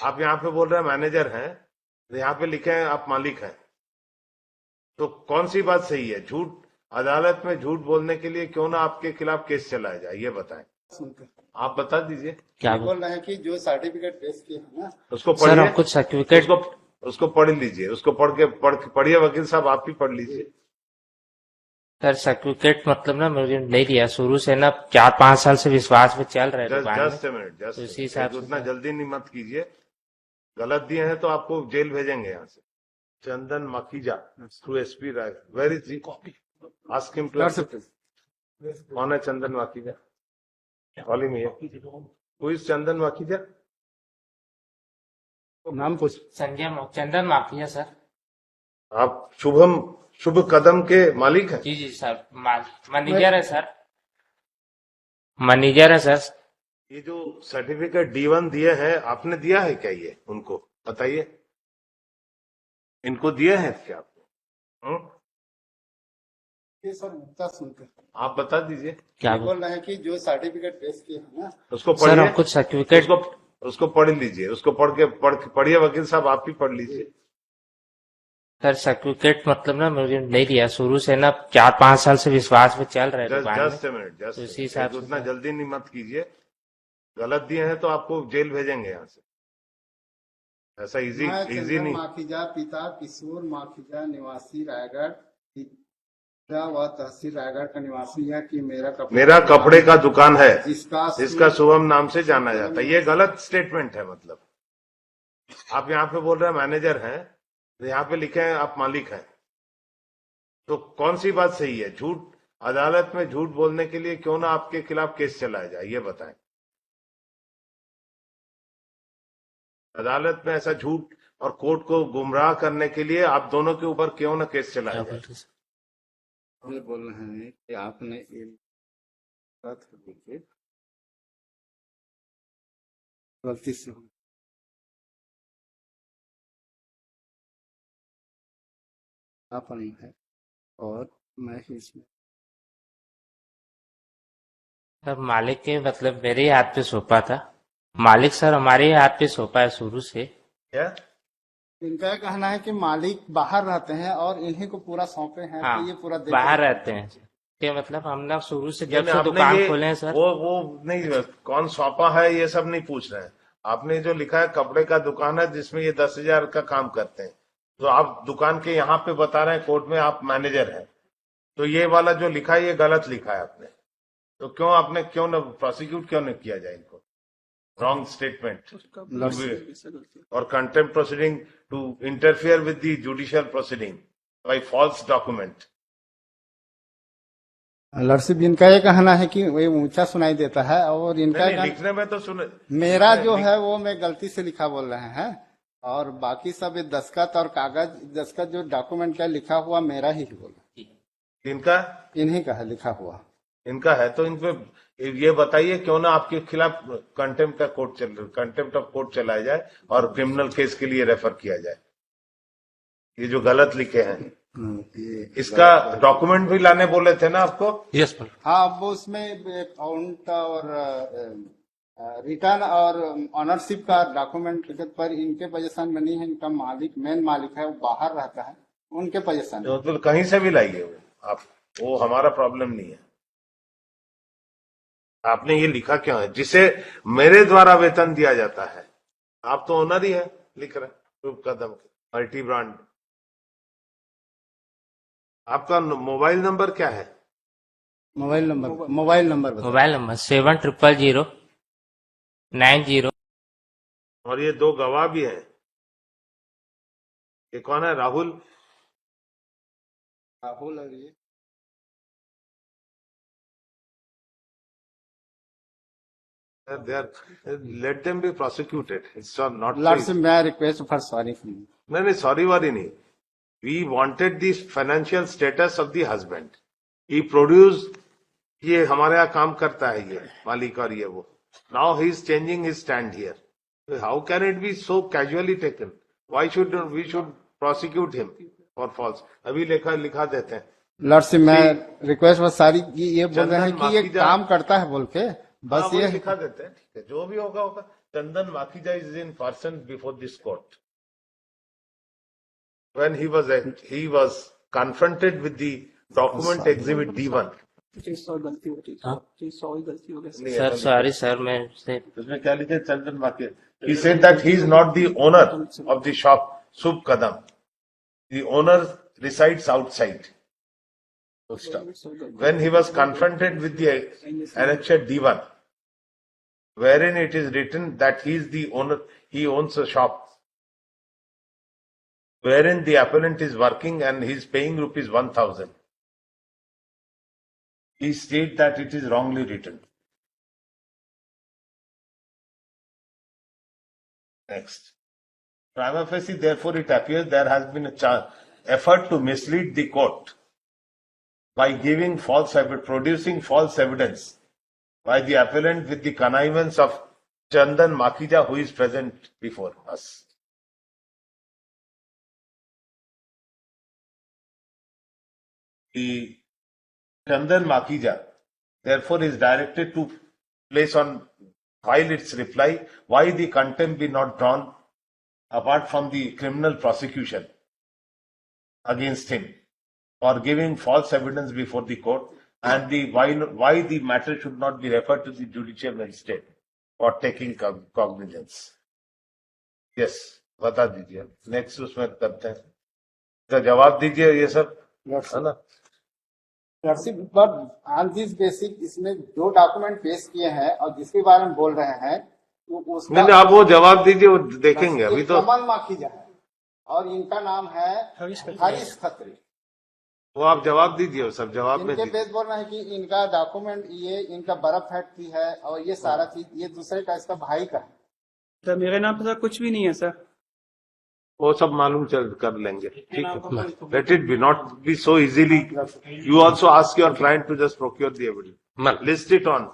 आप यहाँ पे बोल रहे हैं मैनेजर हैं, यहाँ पे लिखे हैं आप मालिक हैं, तो कौन सी बात सही है? झूठ, अदालत में झूठ बोलने के लिए क्यों ना आपके खिलाफ केस चलाया जाए, ये बताएं। सुनकर आप बता दीजिए। क्या बोल रहे हैं कि जो सर्टिफिकेट पेश किए हैं ना, उसको सर, पढ़िए, हम कुछ सर्टिफिकेट उसको पढ़ लीजिए, उसको पढ़िए वकील साहब, आप ही पढ़ लीजिए। सर सर्टिफिकेट मतलब ना मुझे नहीं दिया शुरू से ना, 4-5 साल से विश्वास में चल रहा है दुकान में। जस्ट मिनट, तो इसी जस्ट हिसाब से उतना सर। जल्दी नहीं मत कीजिए। गलत दिए हैं तो आपको जेल भेजेंगे यहाँ से। Chandan Makhija through SP Rai, where is copy? Ask him to. कौन है Chandan Makhija? Call him here. Who is Chandan Makhija? नाम पूछ। Chandan mafia sir. आप शुभ कदम के मालिक हैं? जी जी सर, मैनेजर है सर, मैनेजर है सर। ये जो सर्टिफिकेट D1 दिए हैं, आपने दिया है क्या? ये उनको बताइए, इनको दिए हैं क्या आपको? ये सर मुद्दा सुनकर आप बता दीजिए। क्या बोल रहे हैं कि जो सर्टिफिकेट पेश किए हैं ना, उसको सर, हम पढ़िए, कुछ सर्टिफिकेट उसको पढ़ लीजिए, उसको पढ़िए वकील साहब, आप ही पढ़ लीजिए। सर सर्टिफिकेट मतलब ना मुझे नहीं दिया शुरू से ना, 4-5 साल से विश्वास में चल रहा है दुकान में। जस्ट मिनट, तो इसी जस्ट हिसाब से उतना सर। जल्दी नहीं मत कीजिए। गलत दिए हैं तो आपको जेल भेजेंगे यहाँ से। ऐसा इजी मैं इजी चंदन नहीं। माखीजा, पिता किशोर माखीजा, निवासी रायगढ़, पिता व तहसील रायगढ़ का निवासी है कि मेरा कपड़े का दुकान है जिसका शुभम नाम से जाना जाता है। ये गलत स्टेटमेंट है। मतलब आप यहाँ पे बोल रहे हैं मैनेजर हैं, यहाँ पे लिखे हैं आप मालिक हैं, तो कौन सी बात सही है? झूठ, अदालत में झूठ बोलने के लिए क्यों ना आपके खिलाफ केस चलाया जाए, ये बताएं। अदालत में ऐसा झूठ और कोर्ट को गुमराह करने के लिए आप दोनों के ऊपर क्यों ना केस चलाया क्या जाए? बोल रहे सर? ये बोल रहे हैं कि आपने ये गलती से आप नहीं है और मैं ही इसमें सर मालिक के मतलब मेरे ही हाथ पे सौंपा था। मालिक सर हमारे ही हाथ पे सौंपा है शुरू से। क्या? इनका ये कहना है कि मालिक बाहर रहते हैं और इन्हीं को पूरा सौंपे हैं, हाँ, तो ये पूरा देख बाहर रहे रहते हैं कि मतलब हम ना शुरू से जब यानी से आपने दुकान खोले हैं सर। वो नहीं, कौन सौंपा है ये सब नहीं पूछ रहे हैं। आपने जो लिखा है कपड़े का दुकान है जिसमें ये 10,000 का काम करते हैं, तो आप दुकान के यहाँ पे बता रहे हैं कोर्ट में आप मैनेजर हैं, तो ये वाला जो लिखा है ये गलत लिखा है आपने। तो क्यों ना प्रोसिक्यूट क्यों नहीं किया जाए इनको? रॉन्ग स्टेटमेंट और contempt proceeding to interfere with the judicial proceeding by false document. Lordship इनका ये कहना है कि वो ऊंचा सुनाई देता है और इनका नहीं, लिखने में तो सुने, मेरा जो है वो मैं गलती से लिखा बोल रहे हैं, और बाकी सब ये दस्तखत और कागज, दस्तखत जो डॉक्यूमेंट का लिखा हुआ मेरा ही बोला। इनका इन्हीं का है लिखा हुआ। इनका है तो इनपे ये बताइए क्यों ना आपके खिलाफ कंटेम्प्ट ऑफ कोर्ट चलाया जाए और क्रिमिनल केस के लिए रेफर किया जाए। ये जो गलत लिखे हैं इसका डॉक्यूमेंट भी लाने बोले थे ना आपको? Yes sir. हाँ, अब उसमें अकाउंट और रिटर्न और ऑनरशिप का डॉक्यूमेंट पर इनके पोजीशन में नहीं है। इनका मालिक, मेन मालिक है, वो बाहर रहता है, उनके पोजीशन में। तो कहीं से भी लाइए वो आप, वो हमारा प्रॉब्लम नहीं है। आपने ये लिखा क्यों है? जिसे मेरे द्वारा वेतन दिया जाता है, आप तो ओनर ही है, लिख रहे शुभ कदम मल्टी ब्रांड। आपका मोबाइल नंबर क्या है? मोबाइल नंबर बताओ। Mobile number 700090। और ये 2 गवाह भी हैं। ये कौन है? राहुल और ये let them be prosecuted. It's not लड़सिप, मैं रिक्वेस्ट फॉर सॉरी। नहीं, सॉरी वारी नहीं। We wanted the financial status of the husband. He produced, ये हमारे यहाँ काम करता है ये मालिक और ये वो। Now he is changing his stand here. How can it be so casually taken? Why should we prosecute him for false? अभी लिखा देते हैं। लड़सिप, मैं रिक्वेस्ट फॉर सॉरी, ये बोल रहे हैं कि ये काम करता है बोल के, बस ये ये लिखा देते हैं। ठीक है, जो भी होगा Chandan Makhija is in person before this court. When he was confronted with the document exhibit D1. Sir sorry sir मैं से उसमें क्या लिखे चंदन Makhija? He said that he is not the owner of the shop Subh Kadam. The owner resides outside. When he was confronted with the annexure D1, wherein it is written that he is the owner, he owns a shop, wherein the appellant is working and he is paying rupees 1,000. He states that it is wrongly written. Next. Prima facie, therefore, it appears there has been a effort to mislead the court by giving producing false evidence by the appellant with the connivance of Chandan Makhija, who is present before us. The Chandan Makhija, therefore, is directed to place on file its reply why the contempt be not drawn apart from the criminal prosecution against him for giving false evidence before the court, and the why the matter should not be referred to the judicial magistrate for taking cognizance. Yes, बता दीजिए. Next उसमें करते हैं तो जवाब दीजिए ये सब है ना. बट ऑन दिस बेसिक इसमें जो डॉक्यूमेंट पेश किए हैं और जिसके बारे में बोल रहे हैं तो उसका नहीं, आप वो जवाब दीजिए, वो देखेंगे अभी तो. कमल माखीजा है और इनका नाम है हरीश खत्री. वो आप जवाब दीजिए, सब जवाब में इनके दीजिए. पेज बोल रहे हैं कि इनका डॉक्यूमेंट ये इनका बर्फ फैक्ट्री है और ये सारा चीज ये दूसरे का इसका भाई का है. सर मेरे नाम पर सर कुछ भी नहीं है सर. वो सब मालूम कर लेंगे. ठीक है. Let it be not be so easily. You also ask your client to just procure the evidence. List it on